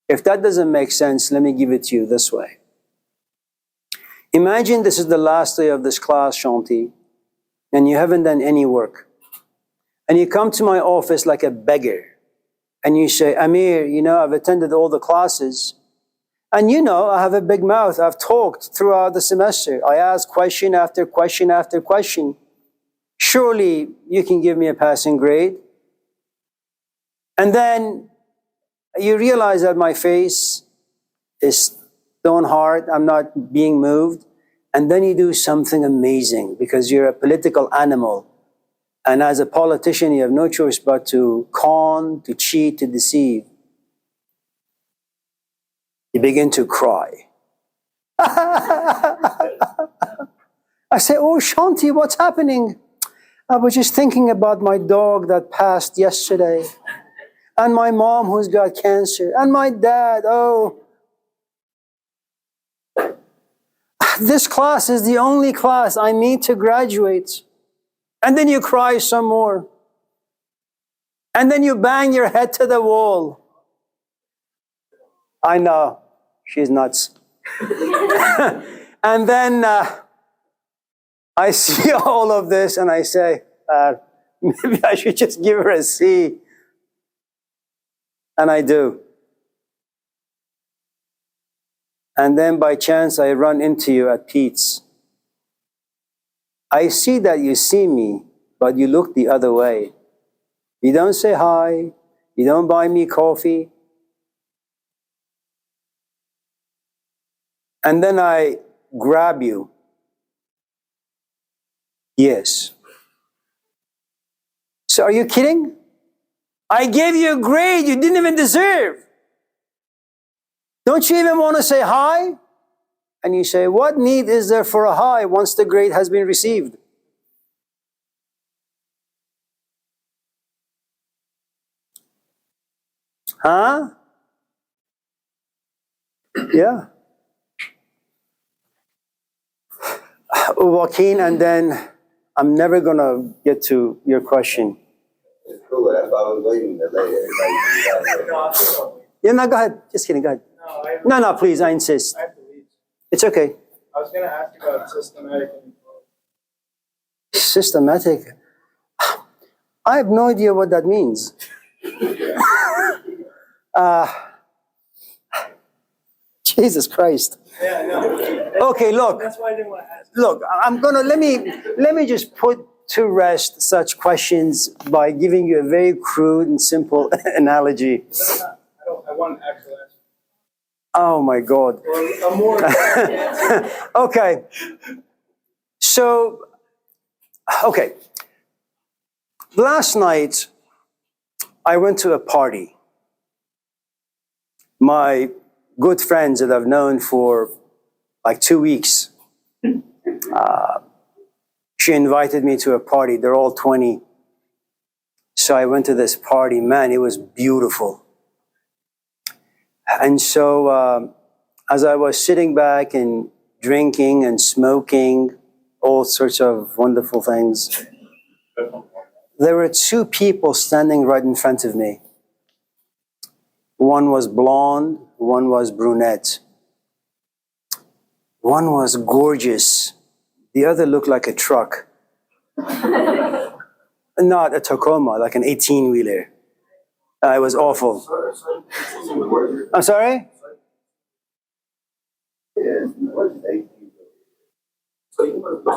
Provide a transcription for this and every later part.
If that doesn't make sense, let me give it to you this way. Imagine this is the last day of this class, Shanti, and you haven't done any work. And you come to my office like a beggar, and you say, Amir, I've attended all the classes, and I have a big mouth. I've talked throughout the semester. I ask question after question after question. Surely you can give me a passing grade. And then you realize that my face is stone hard. I'm not being moved. And then you do something amazing because you're a political animal. And as a politician, you have no choice but to con, to cheat, to deceive. You begin to cry. I say, oh, Shanti, what's happening? I was just thinking about my dog that passed yesterday, and my mom who's got cancer, and my dad, oh. This class is the only class I need to graduate. And then you cry some more. And then you bang your head to the wall. I know, she's nuts. And then I see all of this and I say, maybe I should just give her a C. And I do. And then by chance I run into you at Pete's. I see that you see me, but you look the other way. You don't say hi. You don't buy me coffee. And then I grab you. Yes. So are you kidding? I gave you a grade you didn't even deserve. Don't you even want to say hi? And you say, what need is there for a hi once the grade has been received? Huh? Yeah. Joaquin, and then I'm never going to get to your question. It's cool. That's why I was waiting to let everybody. Yeah, no, go ahead. Just kidding, go ahead. No, please, I insist. I have to leave. It's okay. I was going to ask you about systematic inequality. Systematic? I have no idea what that means. Jesus Christ. Yeah, no. Okay, look. That's why I didn't want to ask. Look, let me just put to rest such questions by giving you a very crude and simple analogy. I want an actual answer. Oh my God. Or a more. Okay. So, okay. Last night, I went to a party. My good friends that I've known for like 2 weeks, she invited me to a party. They're all 20. So I went to this party. Man, it was beautiful. And so as I was sitting back and drinking and smoking, all sorts of wonderful things, there were two people standing right in front of me. One was blonde, one was brunette. One was gorgeous. The other looked like a truck. Not a Tacoma, like an 18-wheeler. It was awful. I'm sorry?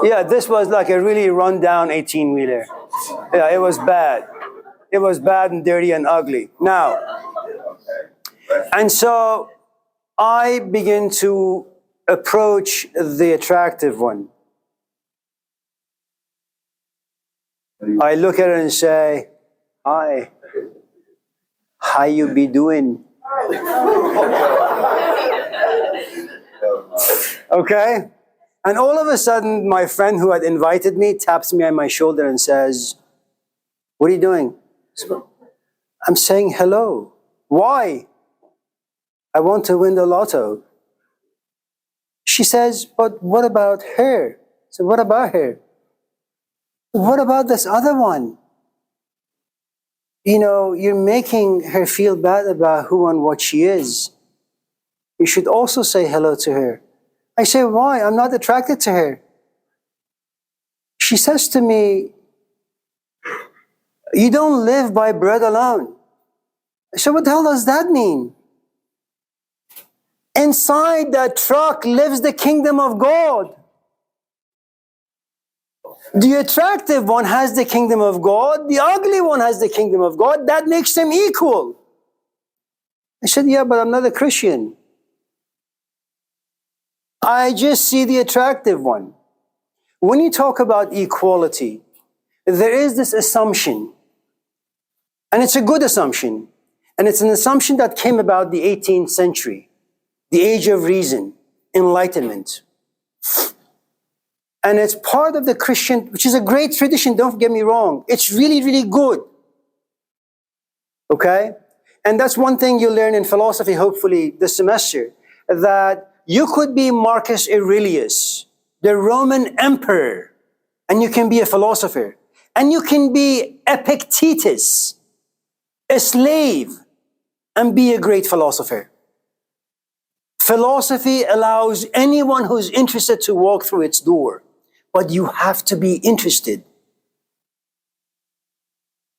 Yeah, this was like a really run-down 18-wheeler. Yeah, it was bad. It was bad and dirty and ugly. Now, and so I begin to approach the attractive one. I look at her and say, hi. How you be doing? Okay? And all of a sudden, my friend who had invited me taps me on my shoulder and says, what are you doing? I'm saying hello. Why? I want to win the lotto. She says, but what about her? So what about her? What about this other one? You know, you're making her feel bad about who and what she is. you should also say hello to her. I say, why? I'm not attracted to her. She says to me, you don't live by bread alone. I said, what the hell does that mean? Inside that truck lives the kingdom of God. The attractive one has the kingdom of God. The ugly one has the kingdom of God. That makes them equal. I said, yeah, but I'm not a Christian. I just see the attractive one. When you talk about equality, there is this assumption, and it's a good assumption, and it's an assumption that came about the 18th century, the age of reason, enlightenment. And it's part of the Christian, which is a great tradition, don't get me wrong. It's really, really good. Okay? And that's one thing you learn in philosophy, hopefully, this semester, that you could be Marcus Aurelius, the Roman emperor, and you can be a philosopher. And you can be Epictetus, a slave, and be a great philosopher. Philosophy allows anyone who's interested to walk through its door, but you have to be interested.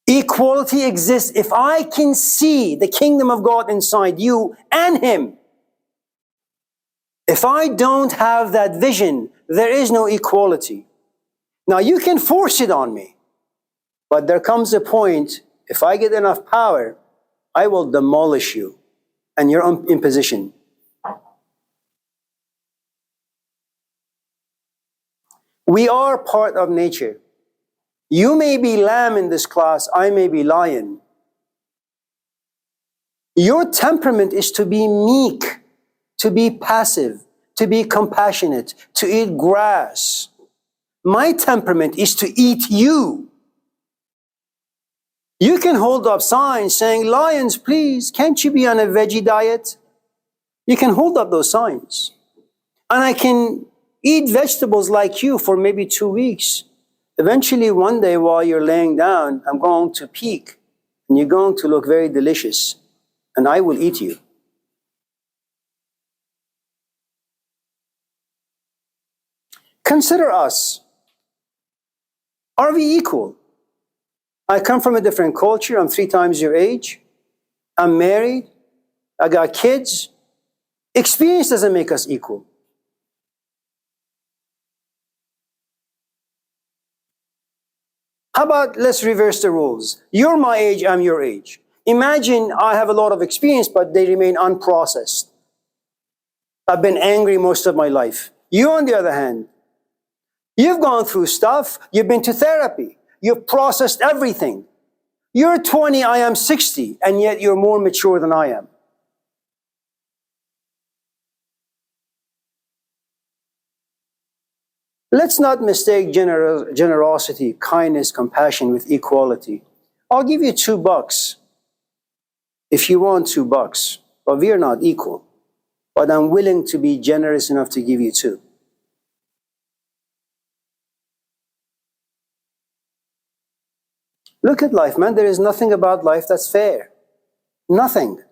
Equality exists if I can see the kingdom of God inside you and him. If I don't have that vision, there is no equality. Now you can force it on me, but there comes a point, if I get enough power, I will demolish you and you're in position. We are part of nature. You may be lamb in this class, I may be lion. Your temperament is to be meek, to be passive, to be compassionate, to eat grass. My temperament is to eat you. You can hold up signs saying, lions, please, can't you be on a veggie diet? You can hold up those signs. And I can eat vegetables like you for maybe 2 weeks. Eventually, one day while you're laying down, I'm going to peak and you're going to look very delicious and I will eat you. Consider us. Are we equal? I come from a different culture. I'm 3 times your age. I'm married. I got kids. Experience doesn't make us equal. How about let's reverse the rules? You're my age, I'm your age. Imagine I have a lot of experience, but they remain unprocessed. I've been angry most of my life. You, on the other hand, you've gone through stuff. You've been to therapy. You've processed everything. You're 20, I am 60, and yet you're more mature than I am. Let's not mistake generosity, kindness, compassion with equality. I'll give you $2 if you want $2, but we are not equal. But I'm willing to be generous enough to give you 2. Look at life, man. There is nothing about life that's fair. Nothing.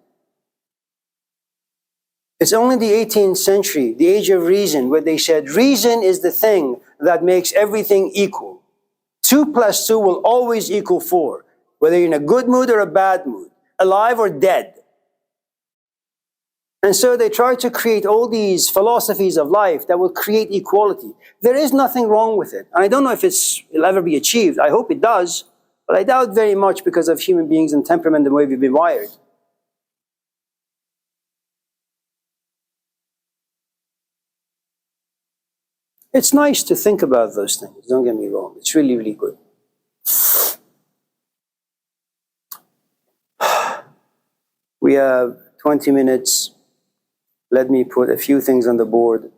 It's only the 18th century, the age of reason, where they said reason is the thing that makes everything equal. 2 + 2 will always equal 4, whether you're in a good mood or a bad mood, alive or dead. And so they try to create all these philosophies of life that will create equality. There is nothing wrong with it. And I don't know if it'll ever be achieved. I hope it does, but I doubt very much because of human beings and temperament, the way we've been wired. It's nice to think about those things, don't get me wrong. It's really, really good. We have 20 minutes. Let me put a few things on the board.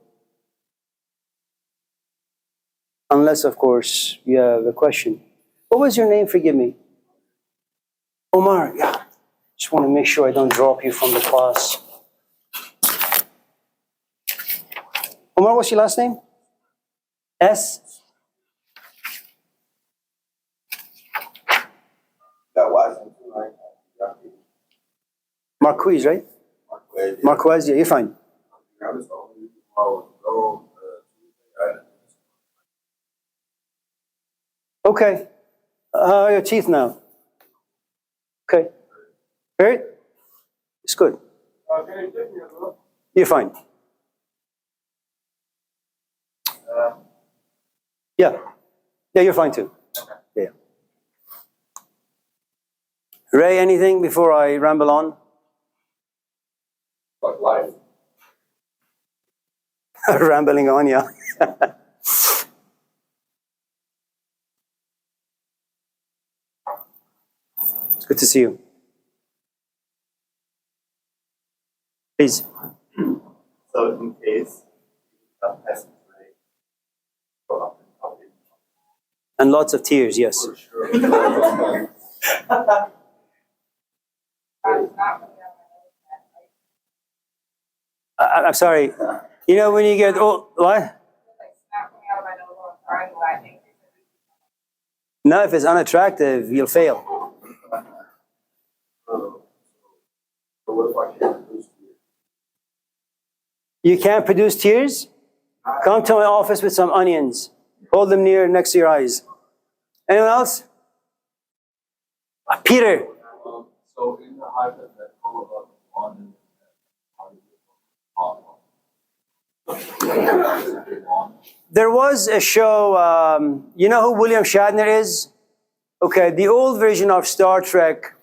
Unless, of course, you have a question. What was your name? Forgive me. Omar, yeah. Just want to make sure I don't drop you from the class. Omar, what's your last name? S? Got Washington, right? Marquise, right? Marquez. Marquez, yeah, you're fine. Okay. How are your teeth now? Okay. Hurt? It's good. Can you take me a look? You're fine. Yeah. Yeah, you're fine too. Yeah. Ray, anything before I ramble on? Like life. Rambling on, yeah. It's good to see you. Please. So in case peasant race go up and up And lots of tears, yes. for sure. I'm sorry. You know, when you get old, what? No, if it's unattractive, you'll fail. So what if I can't produce beer? You can't produce tears? Come to my office with some onions. Hold them near next to your eyes. Anyone else? Peter. So in the hypothetical of one There was a show, you know who William Shatner is? Okay, the old version of Star Trek.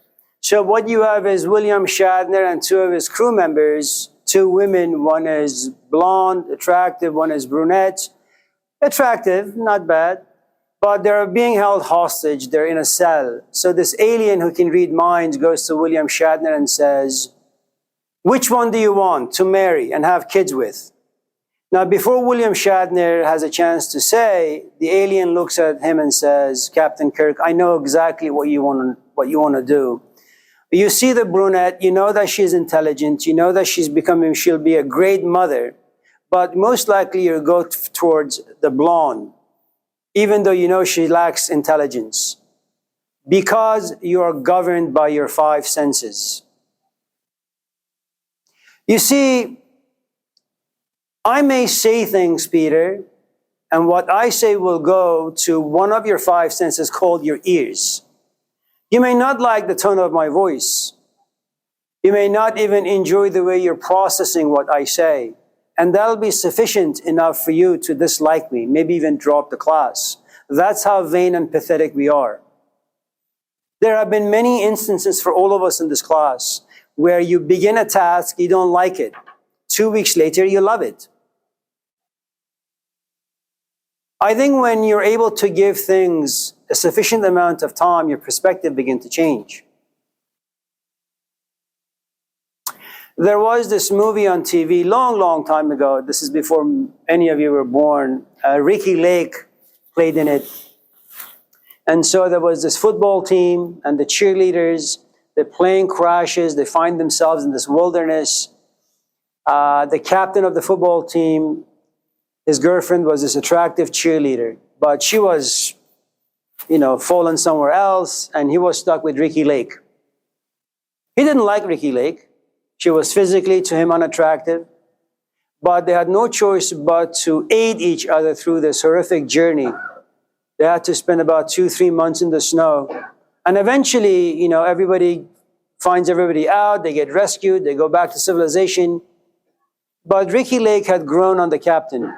So what you have is William Shatner and two of his crew members, two women, one is blonde, attractive, one is brunette. Attractive, not bad. But they're being held hostage, they're in a cell. So this alien who can read minds goes to William Shatner and says, which one do you want to marry and have kids with? Now, before William Shatner has a chance to say, the alien looks at him and says, Captain Kirk, I know exactly what you want to do. You see the brunette, you know that she's intelligent, you know that she'll be a great mother, but most likely you'll go towards the blonde, even though you know she lacks intelligence, because you are governed by your five senses. You see, I may say things, Peter, and what I say will go to one of your five senses called your ears. You may not like the tone of my voice. You may not even enjoy the way you're processing what I say. And that'll be sufficient enough for you to dislike me, maybe even drop the class. That's how vain and pathetic we are. There have been many instances for all of us in this class where you begin a task, you don't like it. 2 weeks later, you love it. I think when you're able to give things a sufficient amount of time, your perspective begins to change. There was this movie on TV long time ago. This is before any of you were born. Ricky Lake played in it. And so there was this football team and the cheerleaders. The plane crashes. They find themselves in this wilderness. The captain of the football team, his girlfriend was this attractive cheerleader, but she was, fallen somewhere else, and he was stuck with Ricky Lake. He didn't like Ricky Lake. She was physically to him unattractive, but they had no choice but to aid each other through this horrific journey. They had to spend about 2-3 months in the snow. And eventually, everybody finds everybody out, they get rescued, they go back to civilization. But Ricky Lake had grown on the captain.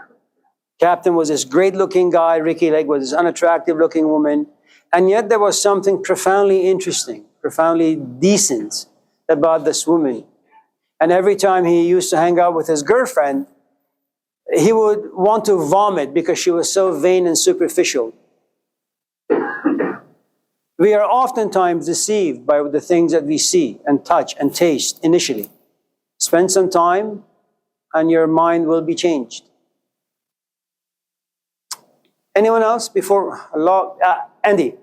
Captain was this great-looking guy. Ricky Lake was this unattractive-looking woman. And yet there was something profoundly interesting, profoundly decent about this woman. And every time he used to hang out with his girlfriend, he would want to vomit because she was so vain and superficial. We are oftentimes deceived by the things that we see and touch and taste initially. Spend some time and your mind will be changed. Anyone else before Andy?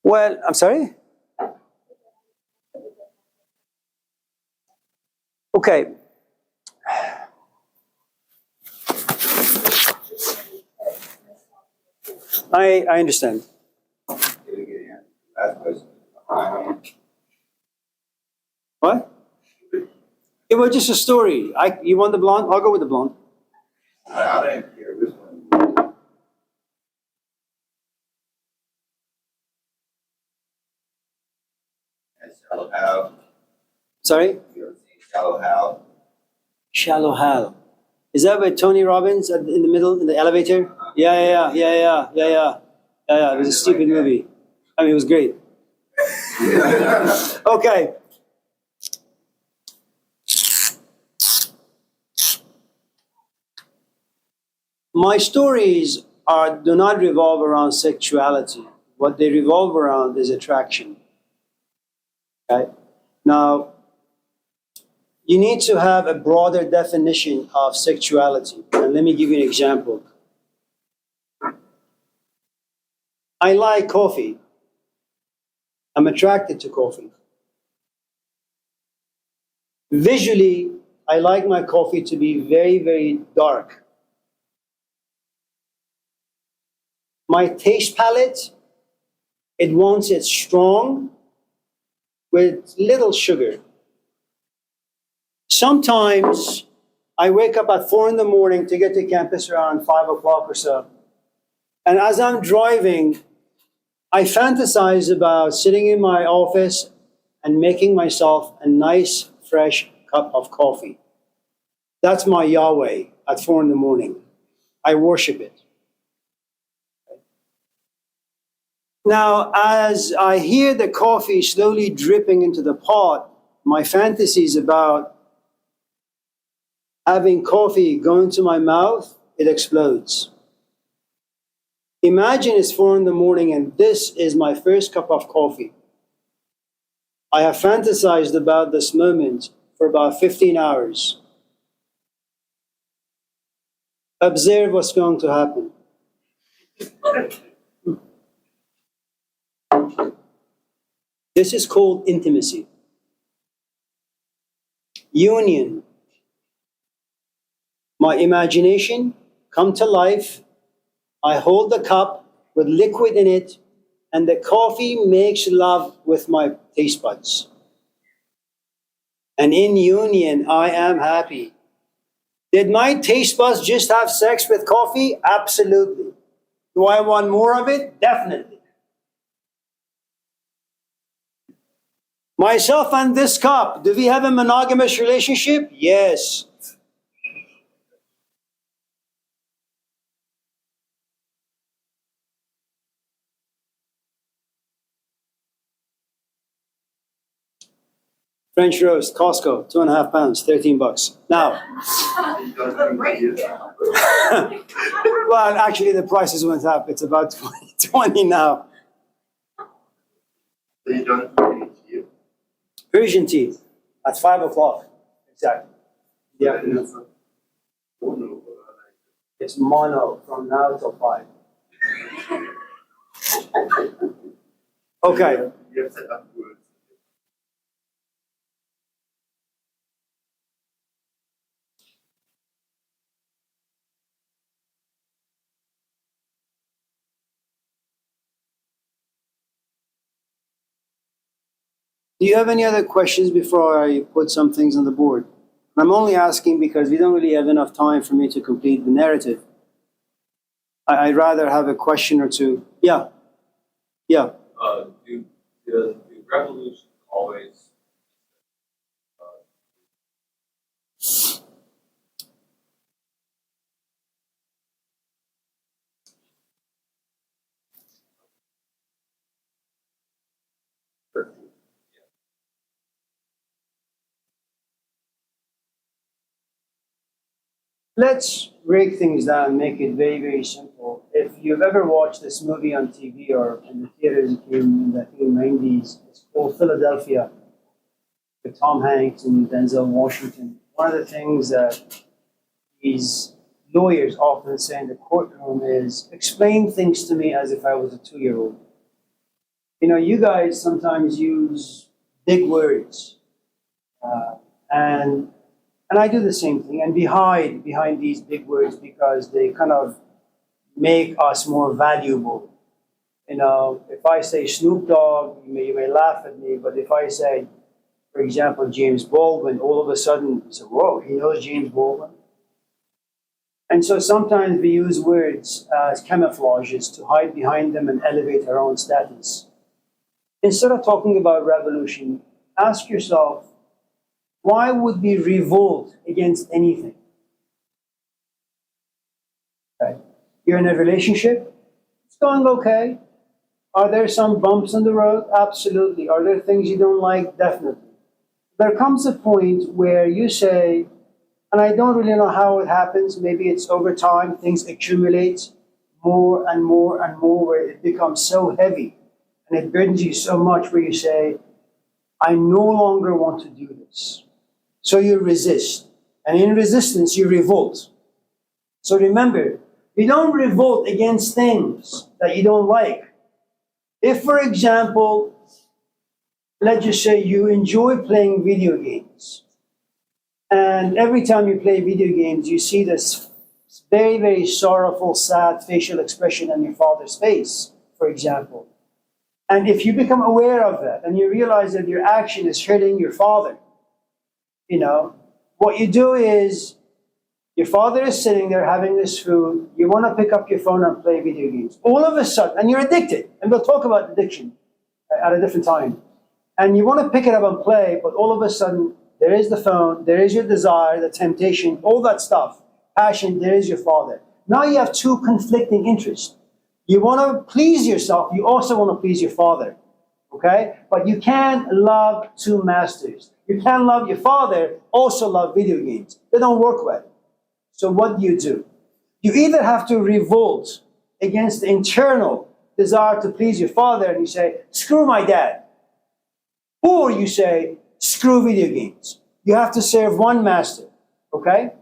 Well, I'm sorry? Okay. I understand. Last question. What? It was just a story. You want the blonde? I'll go with the blonde. I didn't hear which one. And Shallow Hal. Sorry? You ever seen Shallow Hal? Shallow Hal. Is that with Tony Robbins in the middle, in the elevator? Yeah. It was a stupid movie. I mean, it was great. Okay. My stories do not revolve around sexuality. What they revolve around is attraction. Okay? Now, you need to have a broader definition of sexuality. And let me give you an example. I like coffee. I'm attracted to coffee. Visually, I like my coffee to be very, very dark. My taste palette, it wants it strong with little sugar. Sometimes I wake up at 4 in the morning to get to campus around 5 o'clock or so. And as I'm driving, I fantasize about sitting in my office and making myself a nice, fresh cup of coffee. That's my Yahweh at 4 in the morning. I worship it. Now, as I hear the coffee slowly dripping into the pot, my fantasies about having coffee go into my mouth, it explodes. Imagine it's 4 in the morning and this is my first cup of coffee. I have fantasized about this moment for about 15 hours. Observe what's going to happen. This is called intimacy. Union. My imagination come to life. I hold the cup with liquid in it, and the coffee makes love with my taste buds. And in union, I am happy. Did my taste buds just have sex with coffee? Absolutely. Do I want more of it? Definitely. Myself and this cup, do we have a monogamous relationship? Yes. French roast, Costco, 2.5 pounds, 13 bucks. Now, well, actually the prices went up. It's about 20 now. So you don't drink any tea? Persian tea at 5 o'clock. Exactly. Yeah, It's a mono, it's mono from now till 5. Okay. You have set up words. Do you have any other questions before I put some things on the board? I'm only asking because we don't really have enough time for me to complete the narrative. I'd rather have a question or two. Yeah. Do revolutions always Let's break things down and make it very, very simple. If you've ever watched this movie on TV or in the theaters, it came in the 90s, it's called Philadelphia, with Tom Hanks and Denzel Washington. One of the things that these lawyers often say in the courtroom is, explain things to me as if I was a 2-year-old. You know, you guys sometimes use big words, and I do the same thing, and we hide behind these big words because they kind of make us more valuable. You know, if I say Snoop Dogg, you may laugh at me, but if I say, for example, James Baldwin, all of a sudden you say, whoa, he knows James Baldwin? And so sometimes we use words as camouflages to hide behind them and elevate our own status. Instead of talking about revolution, ask yourself, why would we revolt against anything? Okay. You're in a relationship, it's going okay. Are there some bumps in the road? Absolutely. Are there things you don't like? Definitely. There comes a point where you say, and I don't really know how it happens, maybe it's over time, things accumulate more and more and more, where it becomes so heavy and it burdens you so much where you say, I no longer want to do this. So you resist. And in resistance, you revolt. So remember, you don't revolt against things that you don't like. If, for example, let's just say you enjoy playing video games, and every time you play video games, you see this very, very sorrowful, sad facial expression on your father's face, for example. And if you become aware of that and you realize that your action is hurting your father, you know, what you do is, your father is sitting there having this food, you want to pick up your phone and play video games. All of a sudden, and you're addicted, and we'll talk about addiction at a different time. And you want to pick it up and play, but all of a sudden, there is the phone, there is your desire, the temptation, all that stuff, passion, there is your father. Now you have two conflicting interests. You want to please yourself, you also want to please your father, okay? But you can't love two masters. You can't love your father, also love video games. They don't work well. So what do? You either have to revolt against the internal desire to please your father and you say, screw my dad. Or you say, screw video games. You have to serve one master, okay?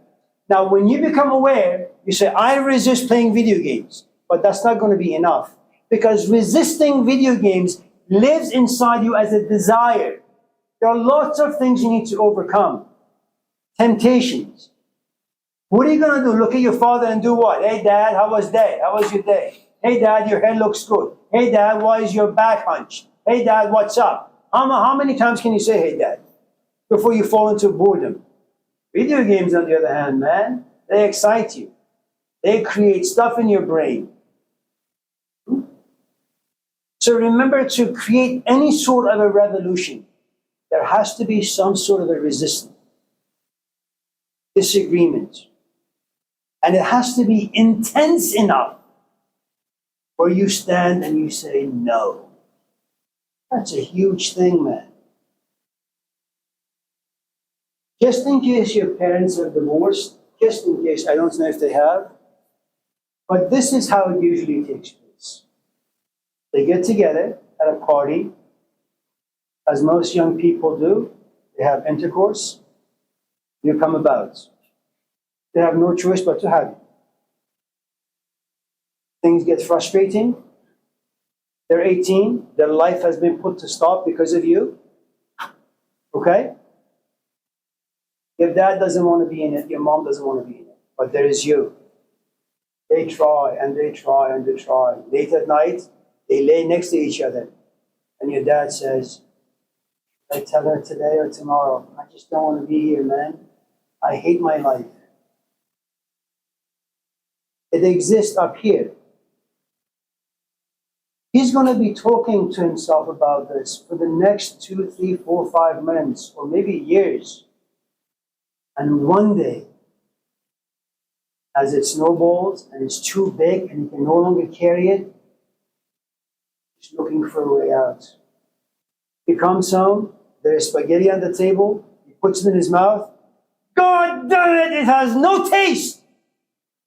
Now, when you become aware, you say, I resist playing video games. But that's not going to be enough. Because resisting video games lives inside you as a desire. There are lots of things you need to overcome. Temptations. What are you going to do? Look at your father and do what? Hey, Dad, how was day? How was your day? Hey, Dad, your hair looks good. Hey, Dad, why is your back hunched? Hey, Dad, what's up? How many times can you say, hey, Dad, before you fall into boredom? Video games, on the other hand, man, they excite you. They create stuff in your brain. So remember, to create any sort of a revolution, there has to be some sort of a resistance, disagreement. And it has to be intense enough where you stand and you say no. That's a huge thing, man. Just in case your parents are divorced, just in case, I don't know if they have, but this is how it usually takes place. They get together at a party, as most young people do. They have intercourse. You come about. They have no choice but to have it. Things get frustrating. They're 18. Their life has been put to stop because of you. Okay? Your dad doesn't want to be in it. Your mom doesn't want to be in it. But there is you. They try and they try and they try. Late at night, they lay next to each other. And your dad says, I tell her today or tomorrow, I just don't want to be here, man. I hate my life. It exists up here. He's going to be talking to himself about this for the next 2, 3, 4, 5 months, or maybe years. And one day, as it snowballs and it's too big and he can no longer carry it, he's looking for a way out. He comes home, there's spaghetti on the table, he puts it in his mouth. God damn it, it has no taste!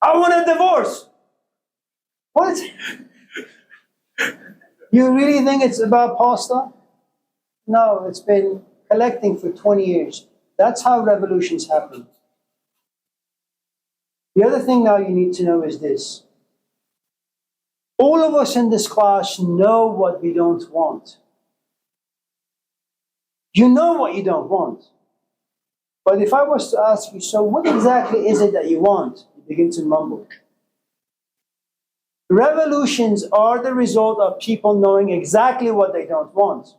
I want a divorce! What? You really think it's about pasta? No, it's been collecting for 20 years. That's how revolutions happen. The other thing now you need to know is this. All of us in this class know what we don't want. You know what you don't want. But if I was to ask you, so what exactly is it that you want? You begin to mumble. Revolutions are the result of people knowing exactly what they don't want.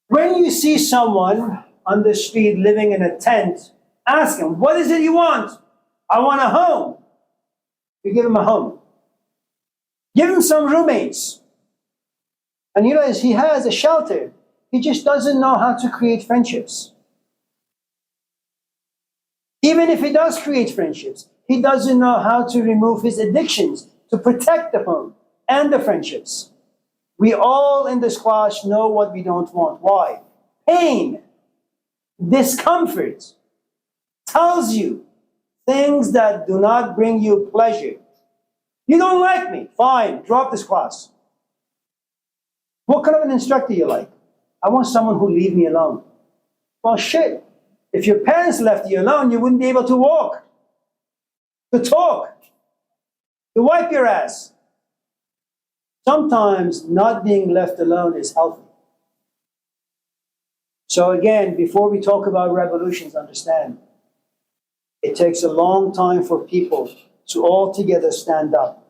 When you see someone on the street living in a tent, ask him, what is it you want? I want a home. You give him a home. Give him some roommates. And you realize he has a shelter. He just doesn't know how to create friendships. Even if he does create friendships, he doesn't know how to remove his addictions to protect the home and the friendships. We all in this class know what we don't want. Why? Pain, discomfort, tells you things that do not bring you pleasure. You don't like me, fine, drop this class. What kind of an instructor you like? I want someone who leave me alone. Well, shit. If your parents left you alone, you wouldn't be able to walk, to talk, to wipe your ass. Sometimes not being left alone is healthy. So again, before we talk about revolutions, understand, it takes a long time for people to all together stand up.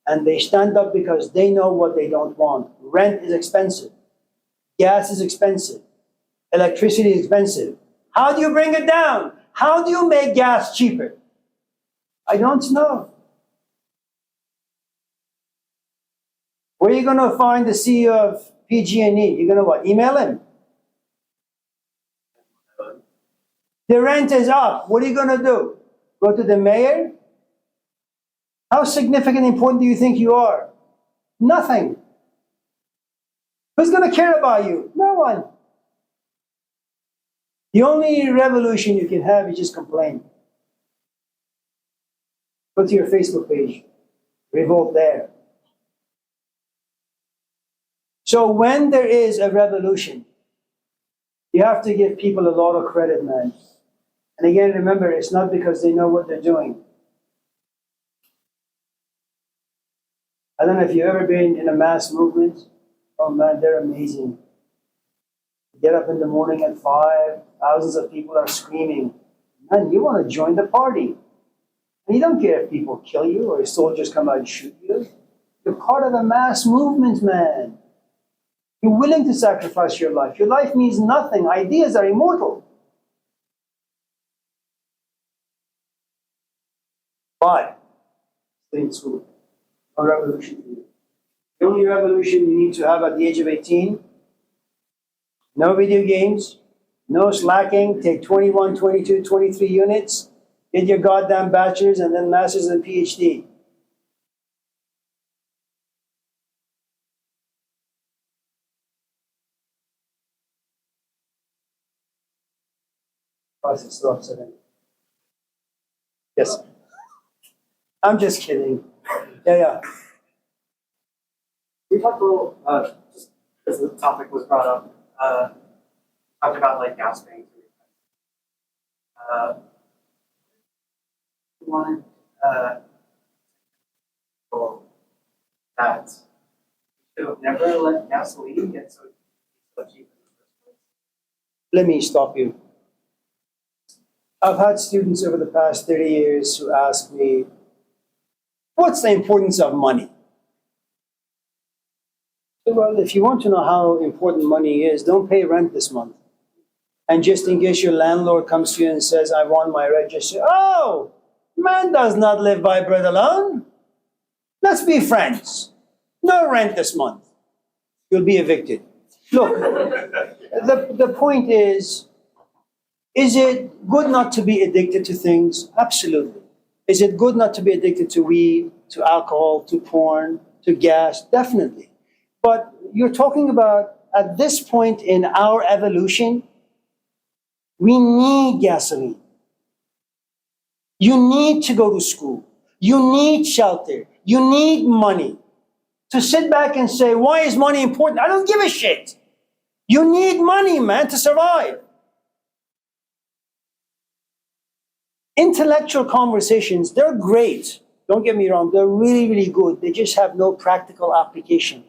And they stand up because they know what they don't want. Rent is expensive. Gas is expensive. Electricity is expensive. How do you bring it down? How do you make gas cheaper? I don't know. Where are you going to find the CEO of PG&E? You're going to what? Email him? The rent is up. What are you going to do? Go to the mayor? How significant and important do you think you are? Nothing. Who's going to care about you? No one. The only revolution you can have is just complain. Go to your Facebook page. Revolt there. So when there is a revolution, you have to give people a lot of credit, man. And again, remember, it's not because they know what they're doing. I don't know if you've ever been in a mass movement. Oh man, they're amazing. Get up in the morning at 5, thousands of people are screaming. Man, you want to join the party. And you don't care if people kill you or if soldiers come out and shoot you. You're part of a mass movement, man. You're willing to sacrifice your life. Your life means nothing. Ideas are immortal. But stay in school. No revolution for you. The only revolution you need to have at the age of 18, no video games, no slacking, take 21, 22, 23 units, get your goddamn bachelor's and then master's and PhD. It's so upsetting. Yes. I'm just kidding. Yeah. We talked a little, just as the topic was brought up, talked about like gas banks. We wanted that should have never let gasoline get so cheap in the first place. Let me stop you. I've had students over the past 30 years who ask me, what's the importance of money? Well, if you want to know how important money is, don't pay rent this month. And just in case your landlord comes to you and says, I want my rent, just say, oh, man does not live by bread alone. Let's be friends. No rent this month. You'll be evicted. Look, the point is it good not to be addicted to things? Absolutely. Is it good not to be addicted to weed, to alcohol, to porn, to gas? Definitely. But you're talking about, at this point in our evolution, we need gasoline. You need to go to school. You need shelter. You need money. To sit back and say, why is money important? I don't give a shit. You need money, man, to survive. Intellectual conversations, they're great. Don't get me wrong, they're really, really good. They just have no practical application.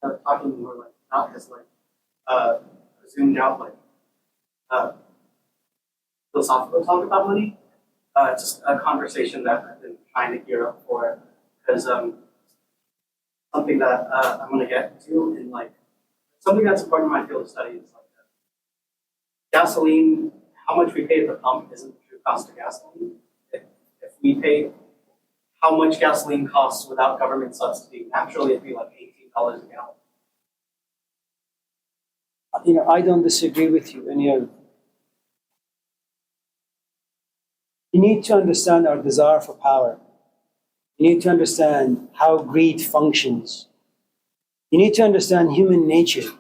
Talking more like, not as like, zoomed out, like, philosophical talk about money. just a conversation that I've been trying to gear up for, because something that I'm going to get to in like something that's important in my field of study is like gasoline. How much we pay at the pump isn't the true cost of gasoline. If we pay how much gasoline costs without government subsidy, naturally it'd be like $18 a gallon. I don't disagree with you. And you need to understand our desire for power. You need to understand how greed functions. You need to understand human nature.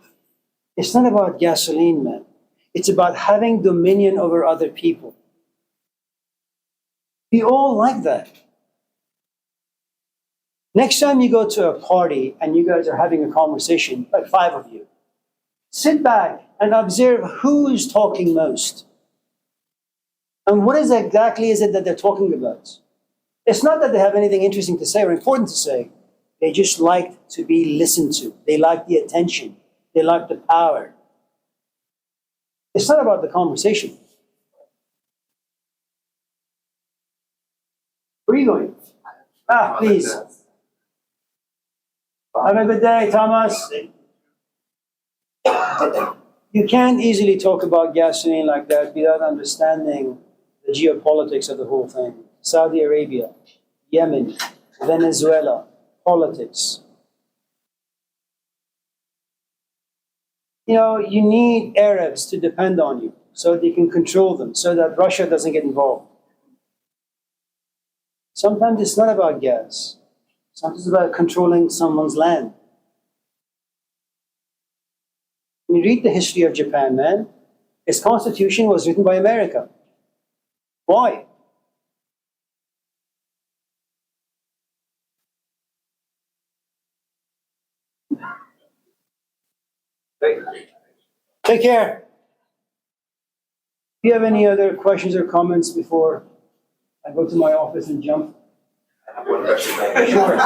It's not about gasoline, man. It's about having dominion over other people. We all like that. Next time you go to a party and you guys are having a conversation, like 5 of you, sit back and observe who's talking most. And what exactly is it that they're talking about? It's not that they have anything interesting to say or important to say. They just like to be listened to. They like the attention. They like the power. It's not about the conversation. Where are you going? Please. Have a good day, Thomas. You can't easily talk about gasoline like that without understanding the geopolitics of the whole thing. Saudi Arabia, Yemen, Venezuela, politics. You need Arabs to depend on you so they can control them, so that Russia doesn't get involved. Sometimes it's not about gas. Sometimes it's about controlling someone's land. When you read the history of Japan, man, its constitution was written by America. Why? Take care. Do you have any other questions or comments before I go to my office and jump? I have one question. Sure.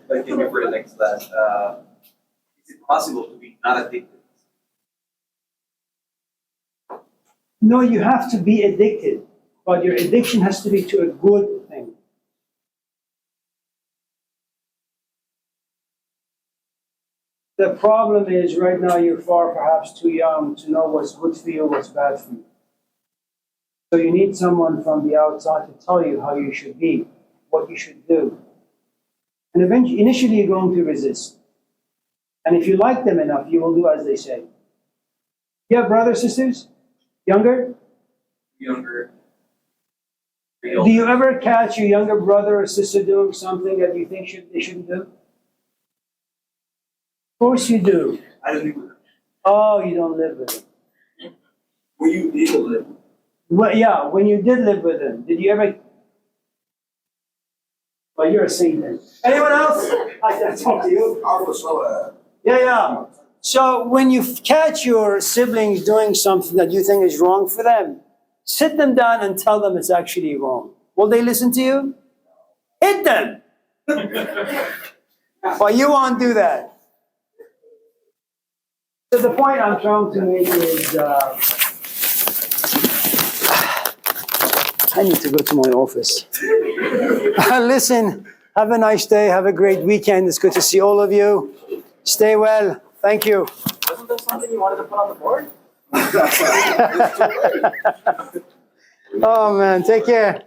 Thank you for the next class. Is it possible to be not addicted? No, you have to be addicted, but your addiction has to be to a good thing. The problem is right now you're far perhaps too young to know what's good for you, what's bad for you. So you need someone from the outside to tell you how you should be, what you should do. And eventually, initially you're going to resist. And if you like them enough, you will do as they say. You have brothers, sisters? Younger? Younger. Do you ever catch your younger brother or sister doing something that you think they shouldn't do? Of course you do. I don't live with them. Oh, you don't live with them. Were you able to live? Well, yeah, when you did live with them, did you ever? Well, you're a saint then. Anyone else? I can talk to you. Yeah. So when you catch your siblings doing something that you think is wrong for them, sit them down and tell them it's actually wrong. Will they listen to you? Hit them. But you won't do that. So the point I'm trying to make is, I need to go to my office. Listen, have a nice day. Have a great weekend. It's good to see all of you. Stay well. Thank you. Wasn't there something you wanted to put on the board? Oh, man. Take care.